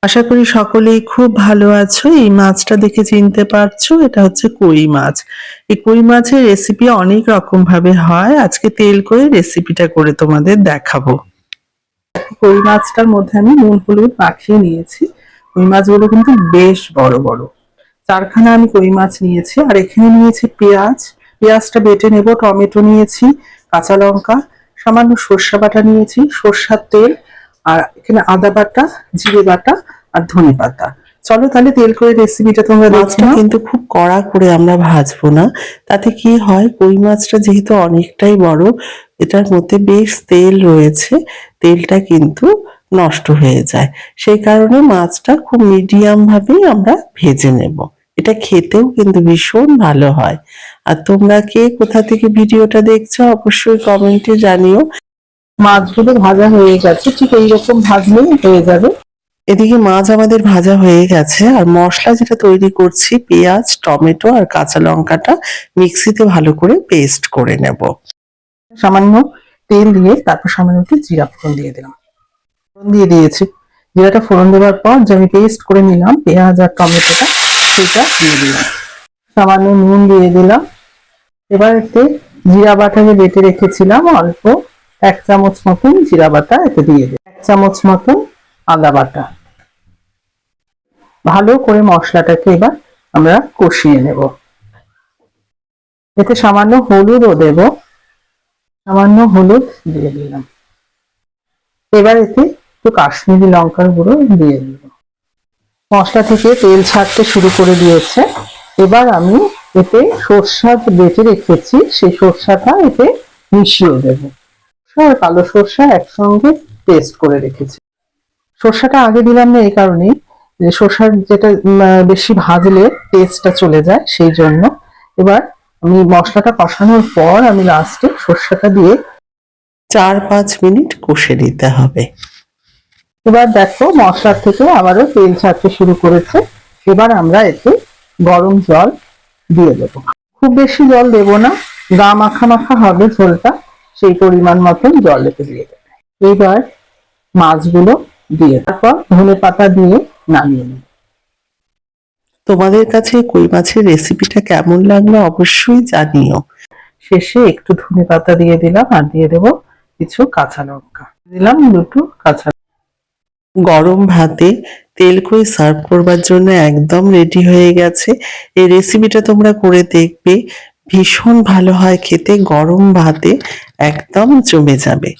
আশা করি সকলেই খুব ভালো আছো। এই মাছটা দেখে চিনতে পারছো, এটা হচ্ছে কই মাছ। এই কই মাছের রেসিপি অনেক রকম ভাবে হয়, আজকে তেল করে রেসিপিটা করে তোমাদের দেখাবো। কই মাছটার মধ্যে আমি নুন হলুদ মাখিয়ে নিয়েছি। কই মাছগুলো কিন্তু বেশ বড় বড়। চারখানা আমি কই মাছ নিয়েছি, আর এখানে নিয়েছি পেঁয়াজ। পেঁয়াজটা বেটে নেব। টমেটো নিয়েছি, কাঁচা লঙ্কা, সামান্য সর্ষে বাটা নিয়েছি, সর্ষার তেল, আর এখানে আদা বাটা, জিরে বাটা আর ধনে পাতা। চলো তাহলে তেল করে রেসিপিটা তোমরা দেখো। মাছটা কিন্তু খুব কড়া করে আমরা ভাজবো না, তাতে কি হয়, কই মাছটা যেহেতু অনেকটাই বড়, এটার মধ্যে বেশ তেল রয়েছে, তেলটা কিন্তু নষ্ট হয়ে যায়। সেই কারণে মাছটা খুব মিডিয়াম ভাবেই আমরা ভেজে নেব। এটা খেতেও কিন্তু ভীষণ ভালো হয়। আর তোমরা কে কোথা থেকে ভিডিওটা দেখছো অবশ্যই কমেন্টে জানিও। মাছগুলো ভাজা হয়ে গেছে, ঠিক এইরকম ভাজলেই হয়ে যাবে। এদিকে মাছ আমাদের ভাজা হয়ে গেছে, আর মশলা যেটা তৈরি করছি, পেঁয়াজ, টমেটো আর কাঁচা লঙ্কাটা মিক্সিতে ভালো করে পেস্ট করে নেব। সামান্য তেল দিয়ে তারপর সামান্য একটু জিরা ফোড়ন দিয়ে দিলাম। ফোড়ন দিয়ে দিয়েছি। জিরাটা ফোড়ন দেওয়ার পর যে আমি পেস্ট করে নিলাম পেঁয়াজ আর টমেটোটা, সেটা দিয়ে দিলাম। সামান্য নুন দিয়ে দিলাম। এবার এতে জিরা বাটা যে বেটে রেখেছিলাম অল্প 1 চামচ মতন জিরা বাটা এতে দিয়ে দিই, 1 চামচ মতন আদা বাটা। ভালো করে মশলাটাকে এবার আমরা কষিয়ে নেব। এতে সামান্য হলুদও দেব, সামান্য হলুদ দিয়ে দিলাম। এবার এতে একটু কাশ্মীরি লঙ্কার গুঁড়ো দিয়ে দিল। মশলা থেকে তেল ছাড়তে শুরু করে দিয়েছে। এবার আমি এতে সর্ষা বেটে রেখেছি, সেই সর্ষাটা এতে মিশিয়ে দেব। আর কালো সর্ষা একসঙ্গে পেস্ট করে রেখেছি। সর্ষাটা আগে দিলাম না এই কারণেই যে সর্ষার যেটা বেশি ভাজলে টেস্টটা চলে যায়, সেই জন্য। এবার আমি মশলাটা কষানোর পর আমি লাস্টে সর্ষাটা দিয়ে 4-5 মিনিট কষে নিতে হবে। এবার দেখো মশলার থেকে আবারও তেল ছাড়তে শুরু করেছে। এবার আমরা এতে গরম জল দিয়ে দেব। খুব বেশি জল দেব না, গা মাখা মাখা হবে ঝোলটা, সেই পরিমাণ মতন জল এতে দিয়ে দেবে। এবার মাছগুলো দিয়ে তারপর ধনে পাতা দিয়ে নামিয়ে নেব। তোমাদের কাছে কই মাছের রেসিপিটা কেমন লাগলো অবশ্যই জানিও। শেষে একটু ধনে পাতা দিয়ে দিলাম, আর দিয়ে দেব কিছু কাঁচা লঙ্কা দিলাম, দুটো কাঁচা। গরম ভাতে তেল কই সার্ভ করবার জন্য একদম রেডি হয়ে গেছে। এই রেসিপিটা তোমরা করে দেখবে, ভীষণ ভালো হয় খেতে, গরম ভাতে একদম জমে যাবে।